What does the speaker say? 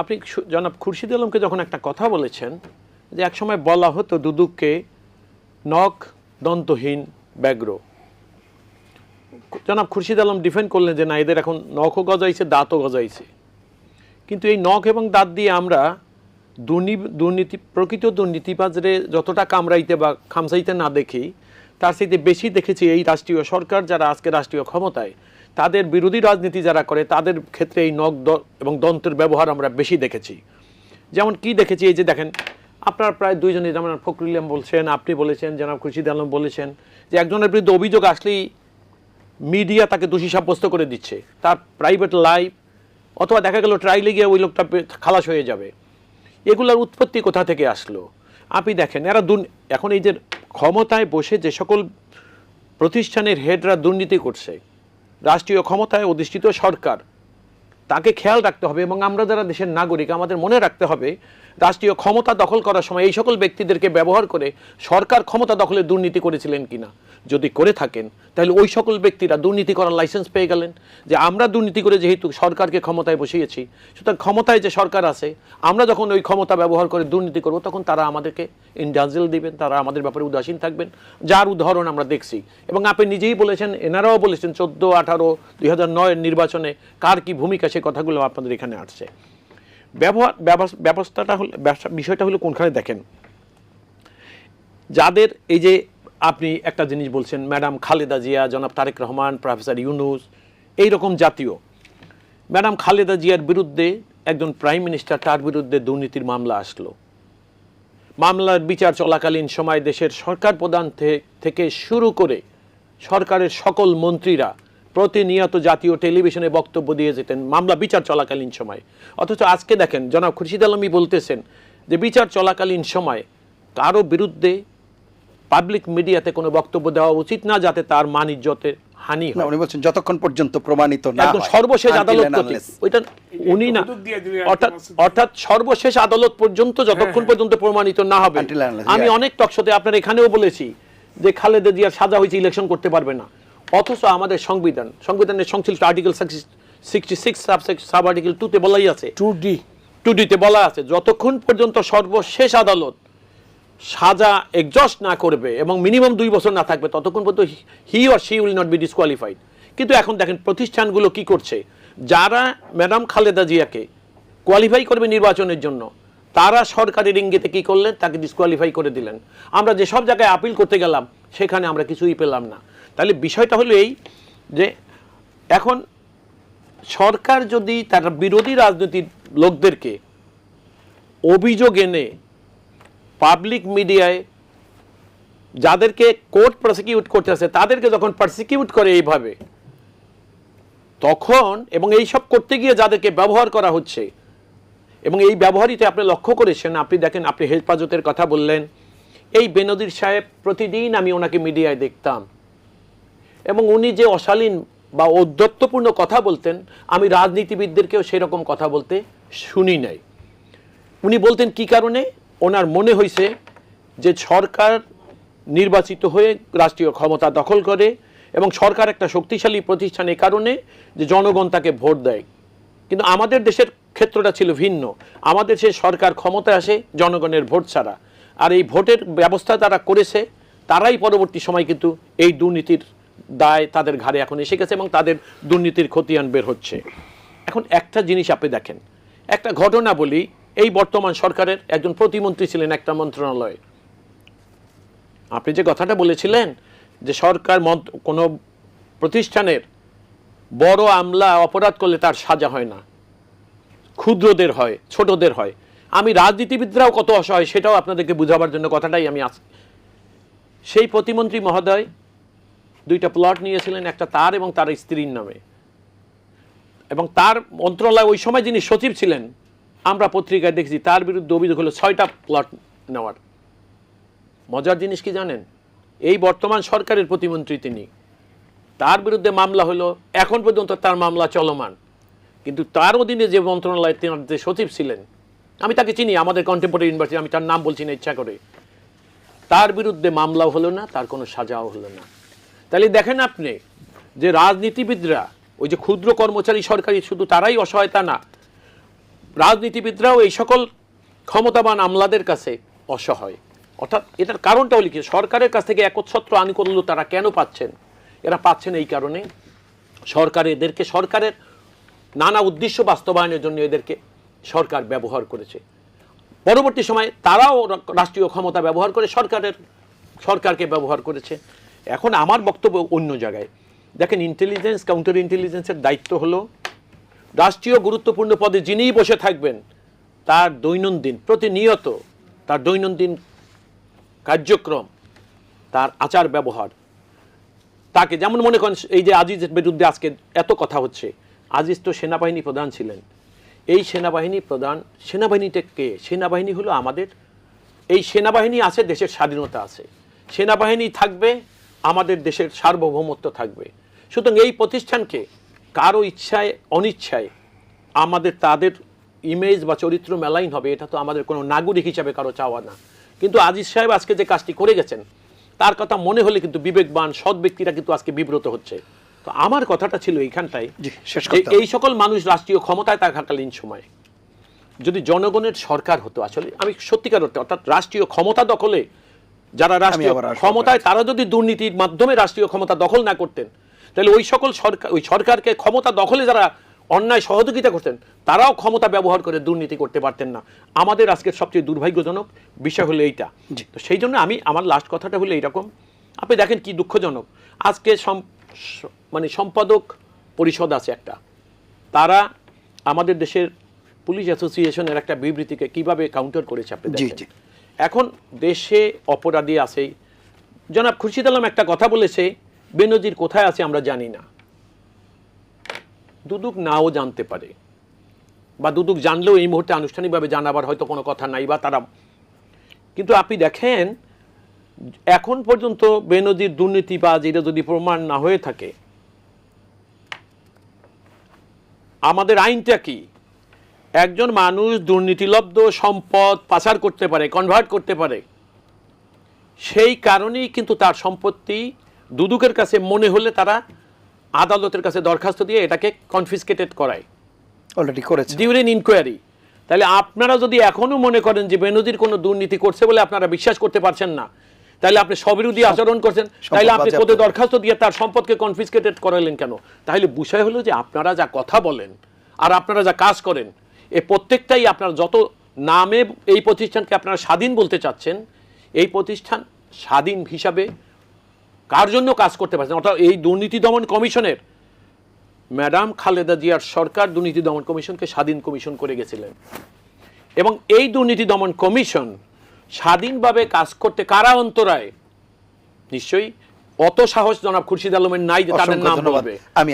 আপনি জনাব খুরশিদ আলমকে যখন একটা কথা বলেছেন যে একসময় বলা হতো দুদুককে নখ দন্তহীন ব্যাঘ্র, জনাব খুরশিদ আলম ডিফেন্ড করলেন যে না, এদের এখন নখও গজাইছে, দাঁতও গজাইছে। কিন্তু এই নখ এবং দাঁত দিয়ে আমরা প্রকৃত দুর্নীতিবাজরে যতটা কামড়াইতে বা খামসাইতে না দেখি, তার সাথে বেশি দেখেছি এই রাষ্ট্রীয় সরকার যারা আজকে রাষ্ট্রীয় ক্ষমতায়, তাদের বিরোধী রাজনীতি যারা করে তাদের ক্ষেত্রে এই নখ এবং দন্তের ব্যবহার আমরা বেশি দেখেছি। যেমন কি দেখেছি, এই যে দেখেন আপনার প্রায় দুইজনই, যেমন ফখরুল ইসলাম বলছেন, আপনি বলেছেন, জনাব খুরশিদ আলম বলেছেন যে একজনের বিরুদ্ধে অভিযোগ আসলেই মিডিয়া তাকে দোষী সাব্যস্ত করে দিচ্ছে, তার প্রাইভেট লাইফ, অথবা দেখা গেল ট্রাইলে গিয়ে ওই লোকটা খালাস হয়ে যাবে। এগুলোর উৎপত্তি কোথা থেকে আসলো? আপনি দেখেন এরা এখন এই যে ক্ষমতায় বসে যে সকল প্রতিষ্ঠানের হেডরা দুর্নীতি করছে, রাষ্ট্রীয় ক্ষমতায় অধিষ্ঠিত সরকার, তাকে খেয়াল রাখতে হবে। এবং আমরা যারা দেশের নাগরিক আমাদের মনে রাখতে হবে রাষ্ট্রীয় ক্ষমতা দখল করার সময় এই সকল ব্যক্তিদেরকে ব্যবহার করে সরকার ক্ষমতা দখলে দুর্নীতি করেছিলেন কিনা। যদি করে থাকেন তাহলে ওই সকল ব্যক্তিরা দুর্নীতি করার লাইসেন্স পেয়ে গেলেন, যে আমরা দুর্নীতি করে যেহেতু সরকারকে ক্ষমতায় বসিয়েছি, সুতরাং ক্ষমতায় যে সরকার আছে আমরা যখন ওই ক্ষমতা ব্যবহার করে দুর্নীতি করব তখন তারা আমাদেরকে ইনডালজেন্স দিবেন, তারা আমাদের ব্যাপারে উদাসীন থাকবেন, যার উদাহরণ আমরা দেখছি। এবং আপনি নিজেই বলেছেন, এনারাও বলেছেন 14, 18, 2009 নির্বাচনে কার কি ভূমিকা, সে কথাগুলো আপনাদের এখানে আসছে। ব্যবস্থাটা হল, বিষয়টা হলো কোনখানে দেখেন, যাদের এই যে আপনি একটা জিনিস বলছেন, ম্যাডাম খালেদা জিয়া, জনাব তারেক রহমান, প্রফেসর ইউনূস, এইরকম জাতীয়, ম্যাডাম খালেদা জিয়ার বিরুদ্ধে একজন প্রাইম মিনিস্টার, তার বিরুদ্ধে দুর্নীতির মামলা আসলো। মামলার বিচার চলাকালীন সময় দেশের সরকার প্রধান থেকে শুরু করে সরকারের সকল মন্ত্রীরা প্রতিনিয়ত জাতীয় টেলিভিশনে বক্তব্য দিয়ে যেতেন মামলা বিচার চলাকালীন সময়। অথচ আজকে দেখেন জনাব খুরশিদ আলমই বলতেছেন যে বিচার চলাকালীন সময় কারো বিরুদ্ধে পাবলিক মিডিয়াতে কোনো বক্তব্য দেওয়া উচিত না, যাতে তার মান ইজ্জতের হানি হয়। উনি বলছেন যতক্ষণ পর্যন্ত প্রমাণিত না হয়, সর্বশেষ আদালত, ওইটা উনি না, অর্থাৎ সর্বশেষ আদালত পর্যন্ত যতক্ষণ পর্যন্ত প্রমাণিত না হবে। আমি অনেক টকশোতে আপনার এখানেও বলেছি যে খালেদা জিয়ার সাজা হয়েছে, ইলেকশন করতে পারবে না। অথচ আমাদের সংবিধানের সংশ্লিষ্ট আর্টিকেল 66 সাব আর্টিকেল 2 তে বলাই আছে, 2D তে বলা আছে যতক্ষণ পর্যন্ত সর্বশেষ আদালত সাজা এক্সস্ট না করবে এবং মিনিমাম 2 বছর না থাকবে ততক্ষণ পর্যন্ত he or she will not be disqualified. কিন্তু এখন দেখেন প্রতিষ্ঠানগুলো কি করছে, যারা ম্যাডাম খালেদা জিয়াকে কোয়ালিফাই করবে নির্বাচনের জন্য, তারা সরকারের ইঙ্গিতে কি করলেন, তাকে ডিসকোয়ালিফাই করে দিলেন। আমরা যেসব জায়গায় আপিল করতে গেলাম সেখানে আমরা কিছুই পেলাম না। তাহলে বিষয়টা হলো এই যে এখন সরকার যদি তার বিরোধী রাজনৈতিক লোকদেরকে অভিযোগ এনে পাবলিক মিডিয়ায় যাদেরকে কোর্ট প্রসিকিউট করতে আছে তাদেরকে যখন প্রসিকিউট করে এইভাবে, তখন এবং এইসব করতে গিয়ে যাদেরকে ব্যবহার করা হচ্ছে, এবং এই ব্যবহারিতে আপনি লক্ষ্য করেছেন, আপনি দেখেন, আপনি হেফাজতের কথা বললেন, এই বেনজির সাহেব প্রতিদিন আমি ওনাকে মিডিয়ায় দেখতাম এবং উনি যে অশালীন বা ঔদ্ধত্যপূর্ণ কথা বলতেন আমি রাজনীতিবিদদেরকেও সেরকম কথা বলতে শুনি নাই। উনি বলতেন কি কারণে, ওনার মনে হয়েছে যে সরকার নির্বাচিত হয়ে রাষ্ট্রীয় ক্ষমতা দখল করে এবং সরকার একটা শক্তিশালী প্রতিষ্ঠান, এই কারণে যে জনগণ তাকে ভোট দেয়। কিন্তু আমাদের দেশের ক্ষেত্রটা ছিল ভিন্ন। আমাদের দেশে সরকার ক্ষমতায় আসে জনগণের ভোট ছাড়া, আর এই ভোটের ব্যবস্থা তারা করেছে, তারাই পরবর্তী সময় কিন্তু এই দুর্নীতির দায় তাদের ঘাড়ে এখন এসে গেছে এবং তাদের দুর্নীতির খতিয়ান বের হচ্ছে। এখন একটা জিনিস আপনি দেখেন, একটা ঘটনা বলি, এই বর্তমান সরকারের একজন প্রতিমন্ত্রী ছিলেন একটা মন্ত্রণালয়ে। আপনি যে কথাটা বলেছিলেন যে সরকার কোনো প্রতিষ্ঠানের বড় আমলা অপরাধ করলে তার সাজা হয় না, ক্ষুদ্রদের হয়, ছোটদের হয়। আমি রাজনীতিবিদরাও কত অসহায় সেটাও আপনাদেরকে বুঝাবার জন্য কথাটাই আমি আছি। সেই প্রতিমন্ত্রী মহোদয় 2টা প্লট নিয়েছিলেন, একটা তার এবং তার স্ত্রীর নামে, এবং তার মন্ত্রণালয় ওই সময় যিনি সচিব ছিলেন, আমরা পত্রিকায় দেখছি তার বিরুদ্ধে অভিযোগ হলো 6টা প্লট নেওয়ার। মজার জিনিস কি জানেন, এই বর্তমান সরকারের প্রতিমন্ত্রী তিনি, তার বিরুদ্ধে মামলা হলো, এখন পর্যন্ত তার মামলা চলমান। কিন্তু তার অধীনে যে মন্ত্রণালয় যে সচিব ছিলেন, আমি তাকে চিনি, আমাদের কন্টেম্পোরারি ইউনিভার্সিটি, আমি তার নাম বলছি না ইচ্ছা করে, তার বিরুদ্ধে মামলাও হলো না, তার কোনো সাজাও হলো না। তাহলে দেখেন আপনি যে রাজনীতিবিদরা, ওই যে ক্ষুদ্র কর্মচারী সরকারি, শুধু তারাই অসহায়তা না, রাজনীতিবিদরাও এই সকল ক্ষমতাবান আমলাদের কাছে অসহায়। অর্থাৎ এটার কারণটাও লিখে সরকারের কাছ থেকে একচ্ছত্র আনুকূল্য তারা কেন পাচ্ছেন? এরা পাচ্ছেন এই কারণে এদেরকে সরকারের নানা উদ্দেশ্য বাস্তবায়নের জন্য এদেরকে সরকার ব্যবহার করেছে। পরবর্তী সময়ে তারাও রাষ্ট্রীয় ক্ষমতা ব্যবহার করে সরকারকে ব্যবহার করেছে। এখন আমার বক্তব্য অন্য জায়গায়। দেখেন, ইন্টেলিজেন্স, কাউন্টার ইন্টেলিজেন্সের দায়িত্ব হলো রাষ্ট্রীয় গুরুত্বপূর্ণ পদে যিনিই বসে থাকবেন তার দৈনন্দিন প্রতিনিয়ত তার দৈনন্দিন কার্যক্রম, তার আচার ব্যবহার, তাকে যেমন মনে করেন এই যে আজিজের বিরুদ্ধে আজকে এত কথা হচ্ছে, আজিজ তো সেনাবাহিনী প্রধান ছিলেন। এই সেনাবাহিনী প্রধান, সেনাবাহিনীটা কে? সেনাবাহিনী হলো আমাদের, এই সেনাবাহিনী আছে, দেশের স্বাধীনতা আছে, সেনাবাহিনী থাকবে, আমাদের দেশের সার্বভৌমত্ব থাকবে। সুতরাং এই প্রতিষ্ঠানকে কারো ইচ্ছায় অনিচ্ছায় আমাদের তাদের ইমেজ বা চরিত্র মেলাইন হবে, এটা তো আমাদের কোনো নাগরিক হিসাবে কারো চাওয়া না। কিন্তু আজিজ সাহেব আজকে যে কাজটি করে গেছেন তার কথা মনে হলে কিন্তু বিবেকবান সৎ ব্যক্তিরা কিন্তু আজকে বিব্রত হচ্ছে। তো আমার কথাটা ছিল এইখানটাই, এই সকল মানুষ রাষ্ট্রীয় ক্ষমতায় থাকাকালীন সময় যদি জনগণের সরকার হতো, আসলে আমি সত্যিকার অর্থে, অর্থাৎ রাষ্ট্রীয় ক্ষমতা দখলে যারা রাষ্ট্রীয় ক্ষমতায় তারা যদি দুর্নীতির মাধ্যমে রাষ্ট্রীয় ক্ষমতা দখল না করতেন, তাহলে ওই সকল সরকার, ওই সরকারকে ক্ষমতা দখলে যারা অন্যায় সহযোগিতা করতেন তারাও ক্ষমতা ব্যবহার করে দুর্নীতি করতে পারতেন না। আমাদের আজকের সবচেয়ে দুর্ভাগ্যজনক বিষয় হলো এইটা। তো সেই জন্য আমার লাস্ট কথাটা হলো এইরকম, আপনি দেখেন কি দুঃখজনক, আজকে মানে সম্পাদক পরিষদ আছে একটা, তারা আমাদের দেশের পুলিশ অ্যাসোসিয়েশনের একটা বিবৃতিকে কিভাবে কাউন্টার করেছে আপনি দেখেন। এখন দেশে অপরাধী আছেই, জনাব খুরশিদ আলম একটা কথা বলেছে, বেনজির কোথায় আছে আমরা জানি না। দুদক নাও জানতে পারে, বা দুদক জানলেও এই মুহূর্তে আনুষ্ঠানিকভাবে জানাবার হয়তো কোনো কথা নাই, বা তারা, কিন্তু আপনি দেখেন এখন পর্যন্ত বেনজির দুর্নীতিবাজ এটা যদি প্রমাণ না হয়ে থাকে, আমাদের আইনটা কি? একজন মানুষ দুর্নীতিলব্ধ সম্পদ পাচার করতে পারে, কনভার্ট করতে পারে, সেই কারণেই কিন্তু তার সম্পত্তি দুদকের কাছে মনে হলে তারা আদালতের কাছে দরখাস্ত দিয়ে এটাকে কনফিসকেটেড করায়, অলরেডি করেছে ডিউরিং ইনকোয়ারি। তাহলে আপনারা যদি এখনো মনে করেন যে বেনজির কোনো দুর্নীতি করছে বলে আপনারা বিশ্বাস করতে পারছেন না, তাহলে আপনি স্ববিরোধী আচরণ করছেন, তাহলে আপনি কোর্টে দরখাস্ত দিয়ে তার সম্পদকে কনফিসকেটেড করালেন কেন? তাহলে বিষয় হলো যে আপনারা যা কথা বলেন আর আপনারা যা কাজ করেন, এ প্রত্যেকটাই আপনারা যত নামে এই প্রতিষ্ঠানকে আপনারা স্বাধীন বলতে চাচ্ছেন, এই প্রতিষ্ঠান স্বাধীন হিসাবে কার জন্য কাজ করতে পারছেন? অর্থাৎ এই দুর্নীতি দমন কমিশনের, ম্যাডাম খালেদা জিয়ার সরকার দুর্নীতি দমন কমিশনকে স্বাধীন কমিশন করে গেছিলেন, এবং এই দুর্নীতি দমন কমিশন স্বাধীনভাবে কাজ করতে কারা অন্তরায়? নিশ্চয়ই অত সাহস জনাব খুরশিদ আলমের নাই যে তাদের নাম বলবে।